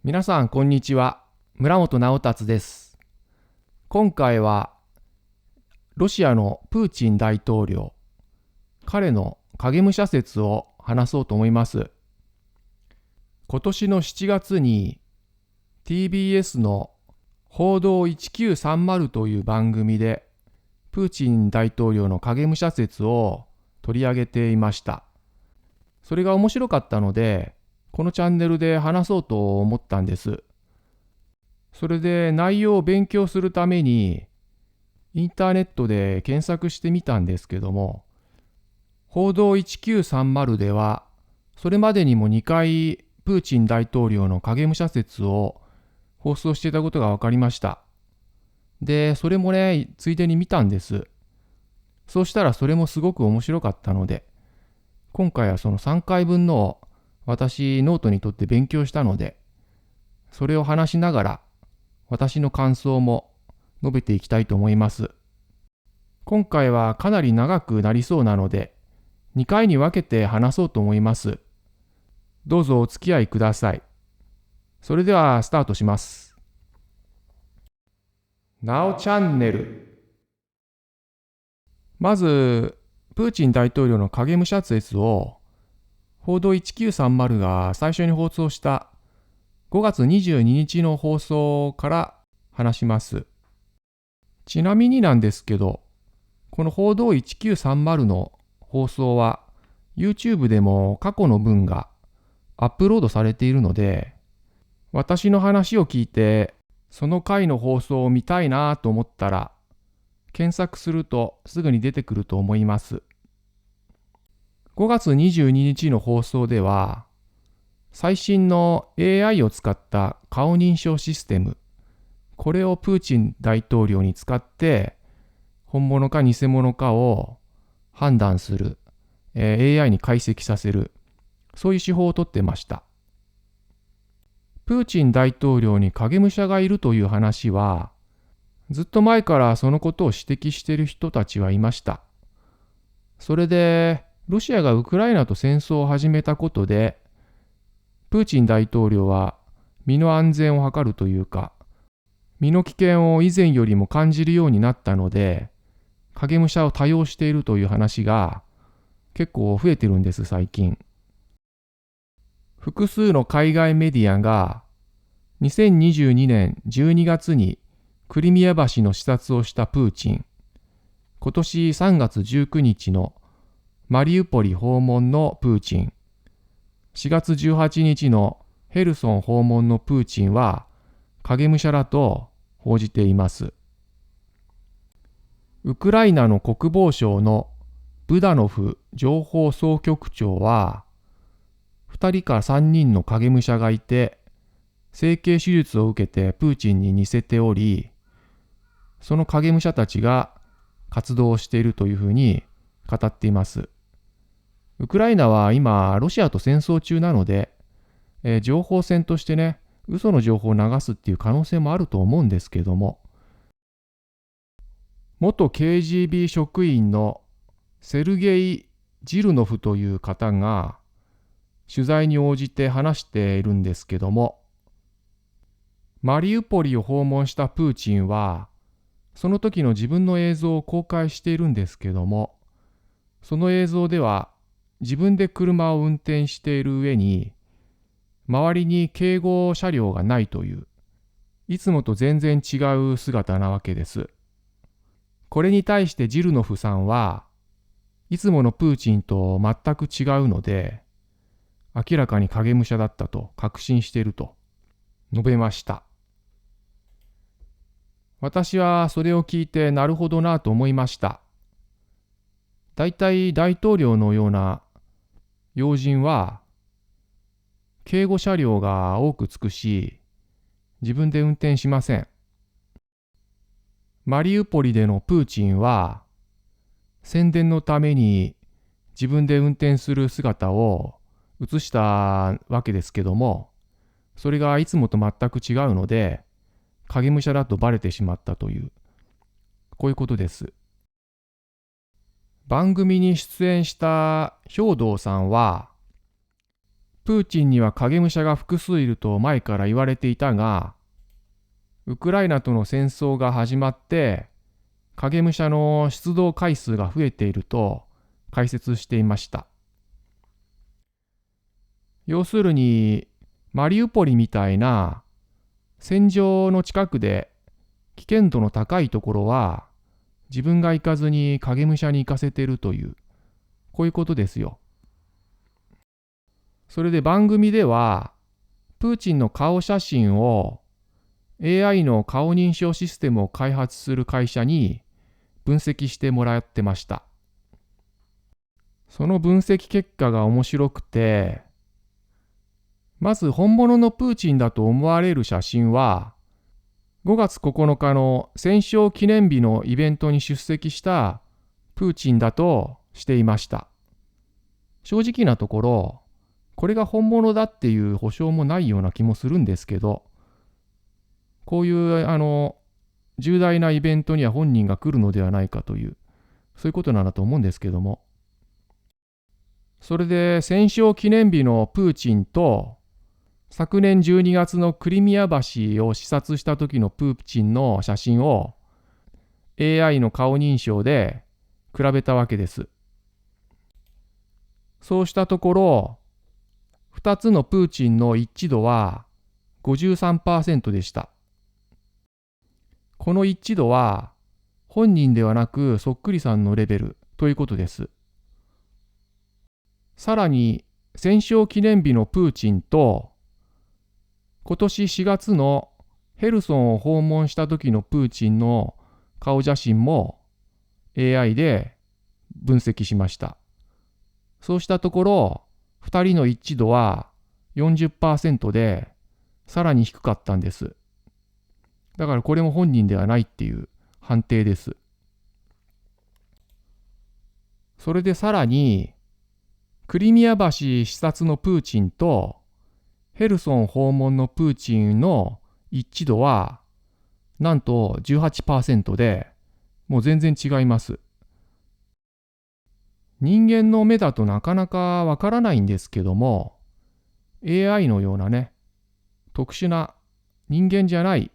皆さんこんにちは。村本直達です。今回はロシアのプーチン大統領、彼の影武者説を話そうと思います。今年の7月に TBS の報道1930という番組でプーチン大統領の影武者説を取り上げていました。それが面白かったので、このチャンネルで話そうと思ったんです。それで内容を勉強するためにインターネットで検索してみたんですけども、報道1930ではそれまでにも2回プーチン大統領の影武者説を放送していたことが分かりました。で、それもね、ついでに見たんです。そうしたらそれもすごく面白かったので、今回はその3回分のを私ノートにとって勉強したので、それを話しながら私の感想も述べていきたいと思います。今回はかなり長くなりそうなので、2回に分けて話そうと思います。どうぞお付き合いください。それではスタートします。なおチャンネル。まず、プーチン大統領の影武者説を報道1930が最初に放送した5月22日の放送から話します。ちなみになんですけど、この報道1930の放送は YouTube でも過去の分がアップロードされているので、私の話を聞いてその回の放送を見たいなと思ったら検索するとすぐに出てくると思います。5月22日の放送では最新の AI を使った顔認証システム、これをプーチン大統領に使って本物か偽物かを判断する、AI に解析させる、そういう手法をとってました。プーチン大統領に影武者がいるという話は、ずっと前からそのことを指摘している人たちはいました。それで、ロシアがウクライナと戦争を始めたことで、プーチン大統領は身の安全を図るというか、身の危険を以前よりも感じるようになったので、影武者を多用しているという話が結構増えてるんです、最近。複数の海外メディアが2022年12月にクリミア橋の視察をしたプーチン、今年3月19日のマリウポリ訪問のプーチン、4月18日のヘルソン訪問のプーチンは影武者らと報じています。ウクライナの国防省のブダノフ情報総局長は、2人から3人の影武者がいて、整形手術を受けてプーチンに似せており、その影武者たちが活動しているというふうに語っています。ウクライナは今、ロシアと戦争中なので、情報戦としてね、嘘の情報を流すっていう可能性もあると思うんですけども、元 KGB 職員のセルゲイ・ジルノフという方が取材に応じて話しているんですけども、マリウポリを訪問したプーチンは、その時の自分の映像を公開しているんですけども、その映像では自分で車を運転している上に、周りに警護車両がないという、いつもと全然違う姿なわけです。これに対してジルノフさんはいつものプーチンと全く違うので、明らかに影武者だったと確信していると述べました。私はそれを聞いてなるほどなと思いました。だいたい大統領のような要人は警護車両が多くつくし、自分で運転しません。マリウポリでのプーチンは宣伝のために自分で運転する姿を映したわけですけども、それがいつもと全く違うので、影武者だとバレてしまったという、こういうことです。番組に出演した兵頭さんは、プーチンには影武者が複数いると前から言われていたが、ウクライナとの戦争が始まって影武者の出動回数が増えていると解説していました。要するにマリウポリみたいな戦場の近くで危険度の高いところは自分が行かずに影武者に行かせているという、こういうことですよ。それで番組ではプーチンの顔写真を AI の顔認証システムを開発する会社に分析してもらってました。その分析結果が面白くて、まず本物のプーチンだと思われる写真は5月9日の戦勝記念日のイベントに出席したプーチンだとしていました。正直なところ、これが本物だっていう保証もないような気もするんですけど、こういう重大なイベントには本人が来るのではないかという、そういうことなんだと思うんですけども。それで戦勝記念日のプーチンと昨年12月のクリミア橋を視察した時のプーチンの写真を AI の顔認証で比べたわけです。そうしたところ、2つのプーチンの一致度は 53% でした。この一致度は本人ではなくそっくりさんのレベルということです。さらに戦勝記念日のプーチンと今年4月のヘルソンを訪問した時のプーチンの顔写真も AI で分析しました。そうしたところ、2人の一致度は 40% でさらに低かったんです。だからこれも本人ではないっていう判定です。それでさらにクリミア橋視察のプーチンとヘルソン訪問のプーチンの一致度はなんと 18% で、もう全然違います。人間の目だとなかなかわからないんですけども、AI のようなね、特殊な人間じゃない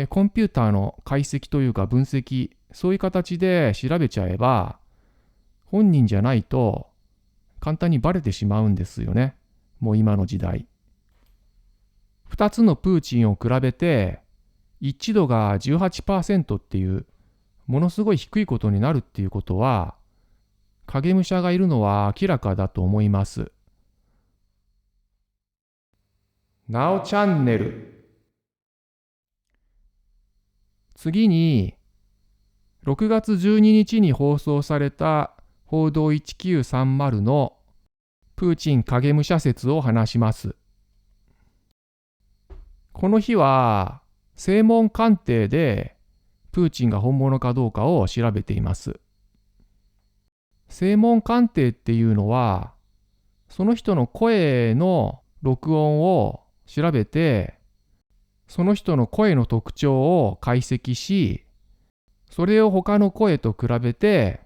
コンピューターの解析というか分析、そういう形で調べちゃえば本人じゃないと簡単にバレてしまうんですよね。もう今の時代。2つのプーチンを比べて一致度が 18% っていうものすごい低いことになるっていうことは、影武者がいるのは明らかだと思います。なおチャンネル。次に6月12日に放送された報道1930のプーチン影武者説を話します。この日は声紋鑑定でプーチンが本物かどうかを調べています。声紋鑑定っていうのは、その人の声の録音を調べて、その人の声の特徴を解析し、それを他の声と比べて、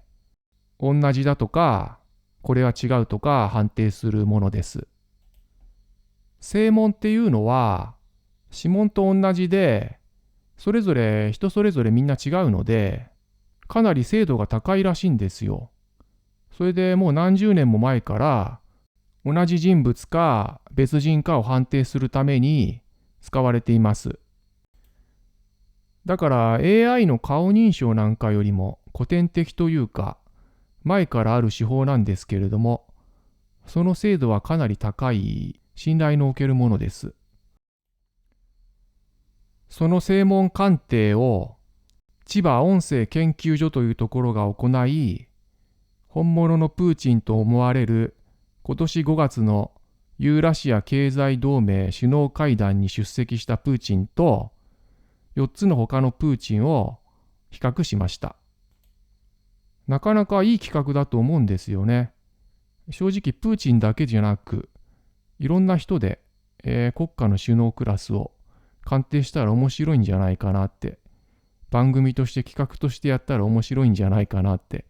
同じだとか、これは違うとか判定するものです。声紋っていうのは、指紋と同じで、それぞれ人それぞれみんな違うので、かなり精度が高いらしいんですよ。それでもう何十年も前から同じ人物か別人かを判定するために使われています。だから AI の顔認証なんかよりも古典的というか前からある手法なんですけれども、その精度はかなり高い信頼のおけるものです。その声紋鑑定を千葉音声研究所というところが行い、本物のプーチンと思われる今年5月のユーラシア経済同盟首脳会談に出席したプーチンと4つの他のプーチンを比較しました。なかなかいい企画だと思うんですよね。正直プーチンだけじゃなく、いろんな人で、国家の首脳クラスを鑑定したら面白いんじゃないかなって、番組として企画としてやったら面白いんじゃないかなって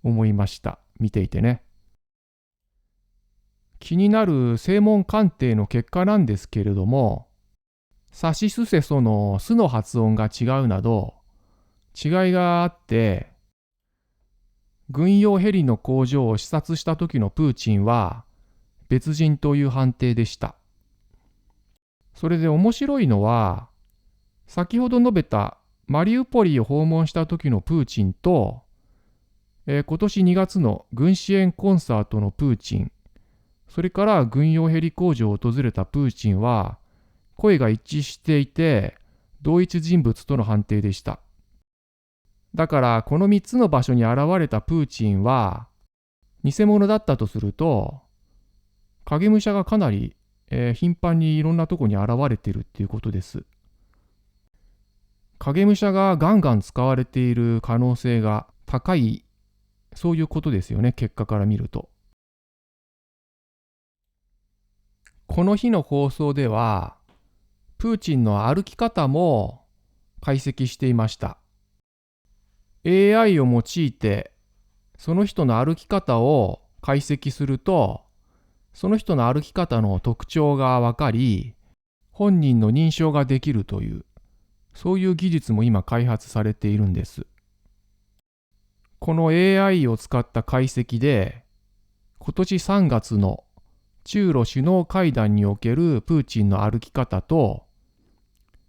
思いました。見ていてね。気になる声紋鑑定の結果なんですけれども、さしすせそのすの発音が違うなど、違いがあって、軍用ヘリの工場を視察した時のプーチンは別人という判定でした。それで面白いのは、先ほど述べたマリウポリを訪問した時のプーチンと、今年2月の軍支援コンサートのプーチン、それから軍用ヘリ工場を訪れたプーチンは、声が一致していて、同一人物との判定でした。だからこの3つの場所に現れたプーチンは偽物だったとすると、影武者がかなり、頻繁にいろんなとこに現れているっていうことです。影武者がガンガン使われている可能性が高い、そういうことですよね、結果から見ると。この日の放送では、プーチンの歩き方も解析していました。AI を用いてその人の歩き方を解析すると、その人の歩き方の特徴がわかり、本人の認証ができるという、そういう技術も今開発されているんです。この AI を使った解析で、今年3月の中ロ首脳会談におけるプーチンの歩き方と、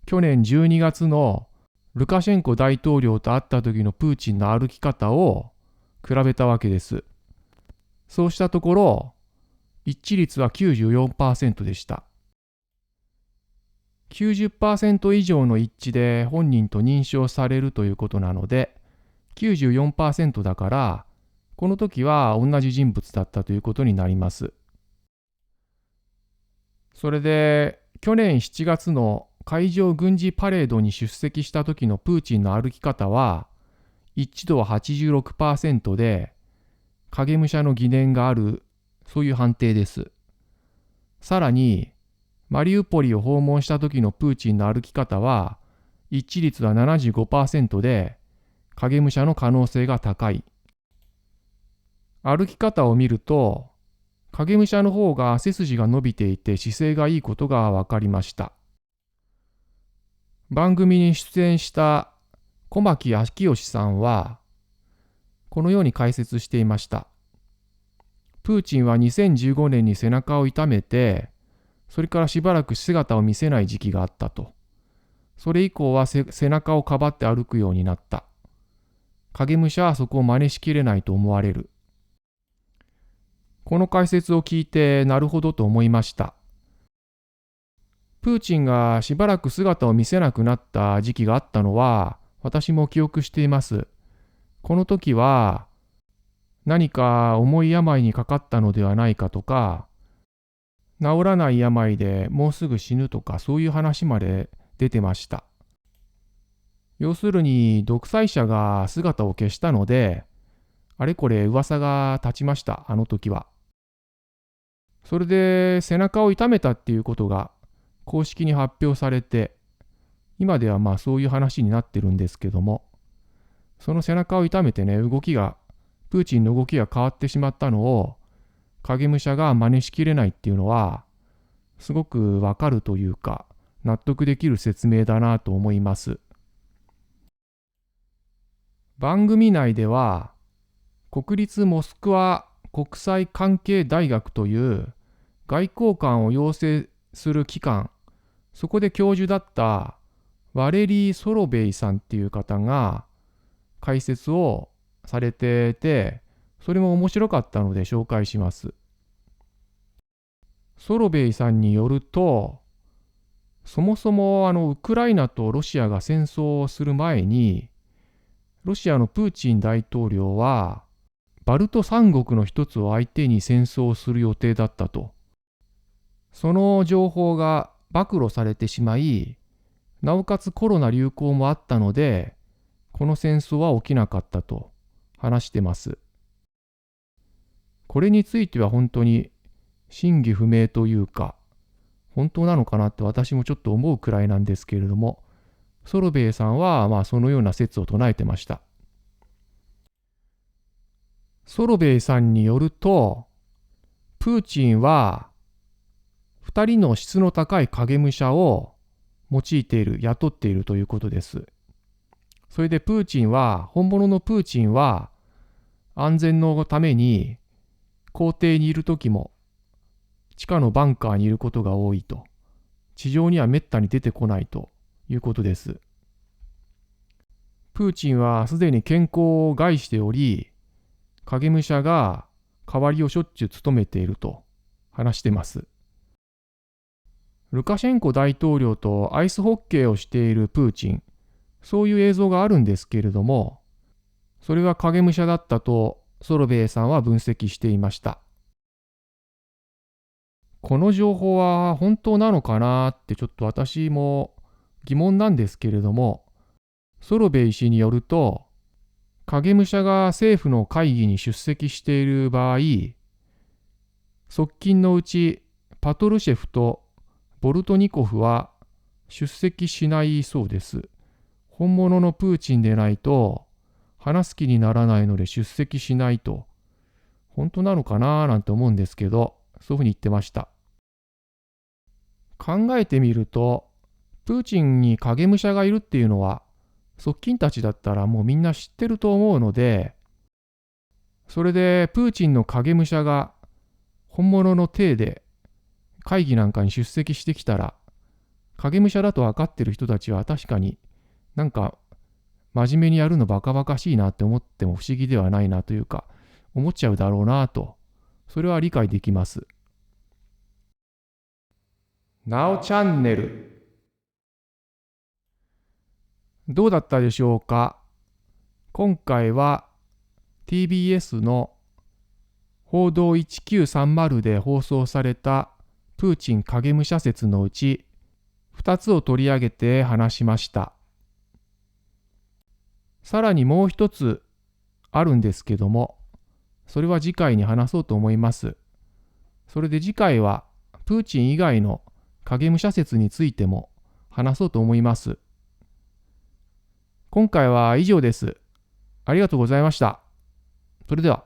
去年12月のルカシェンコ大統領と会った時のプーチンの歩き方を比べたわけです。そうしたところ、一致率は 94% でした。90% 以上の一致で本人と認証されるということなので、94% だから、この時は同じ人物だったということになります。それで、去年7月の海上軍事パレードに出席した時のプーチンの歩き方は、一致度は 86% で、影武者の疑念がある、そういう判定です。さらに、マリウポリを訪問した時のプーチンの歩き方は、一致率は 75% で、影武者の可能性が高い。歩き方を見ると、影武者の方が背筋が伸びていて姿勢がいいことが分かりました。番組に出演した小牧明義さんは、このように解説していました。プーチンは2015年に背中を痛めて、それからしばらく姿を見せない時期があったと。それ以降は背中をかばって歩くようになった。影武者はそこを真似しきれないと思われる。この解説を聞いてなるほどと思いました。プーチンがしばらく姿を見せなくなった時期があったのは私も記憶しています。この時は何か重い病にかかったのではないかとか、治らない病でもうすぐ死ぬとか、そういう話まで出てました。要するに独裁者が姿を消したので、あれこれ噂が立ちました、あの時は。それで背中を痛めたっていうことが公式に発表されて、今ではまあそういう話になってるんですけども、その背中を痛めてね、プーチンの動きが変わってしまったのを影武者が真似しきれないっていうのは、すごくわかるというか、納得できる説明だなと思います。番組内では、国立モスクワ国際関係大学という外交官を養成する機関、そこで教授だったワレリー・ソロベイさんっていう方が解説をされてて、それも面白かったので紹介します。ソロベイさんによると、そもそもウクライナとロシアが戦争をする前に、ロシアのプーチン大統領はバルト三国の一つを相手に戦争をする予定だったと。その情報が暴露されてしまい、なおかつコロナ流行もあったので、この戦争は起きなかったと話してます。これについては本当に真偽不明というか、本当なのかなって私もちょっと思うくらいなんですけれども、ソロベイさんはまあそのような説を唱えてました。ソロベイさんによると、ププーチンは2人の質の高い影武者を用いている、雇っているということです。それで本物のプーチンは安全のために公邸にいるときも地下のバンカーにいることが多いと。地上にはめったに出てこないということです。プーチンはすでに健康を害しており、影武者が代わりをしょっちゅう務めていると話しています。ルカシェンコ大統領とアイスホッケーをしているプーチン、そういう映像があるんですけれども、それは影武者だったとソロベイさんは分析していました。この情報は本当なのかなってちょっと私も疑問なんですけれども、ソロベイ氏によると、影武者が政府の会議に出席している場合、側近のうちパトルシェフとボルトニコフは出席しないそうです。本物のプーチンでないと話す気にならないので出席しないと。本当なのかななんて思うんですけど、そういうふうに言ってました。考えてみると、プーチンに影武者がいるっていうのは、側近たちだったらもうみんな知ってると思うので、それでプーチンの影武者が本物の体で会議なんかに出席してきたら、影武者だと分かってる人たちは確かになんか真面目にやるのバカバカしいなって思っても不思議ではないなというか、思っちゃうだろうなと、それは理解できます。なおチャンネル。どうだったでしょうか。今回は TBS の報道1930で放送されたプーチン影武者説のうち2つを取り上げて話しました。さらにもう一つあるんですけども、それは次回に話そうと思います。それで次回はプーチン以外の影武者説についても話そうと思います。今回は以上です。ありがとうございました。それでは。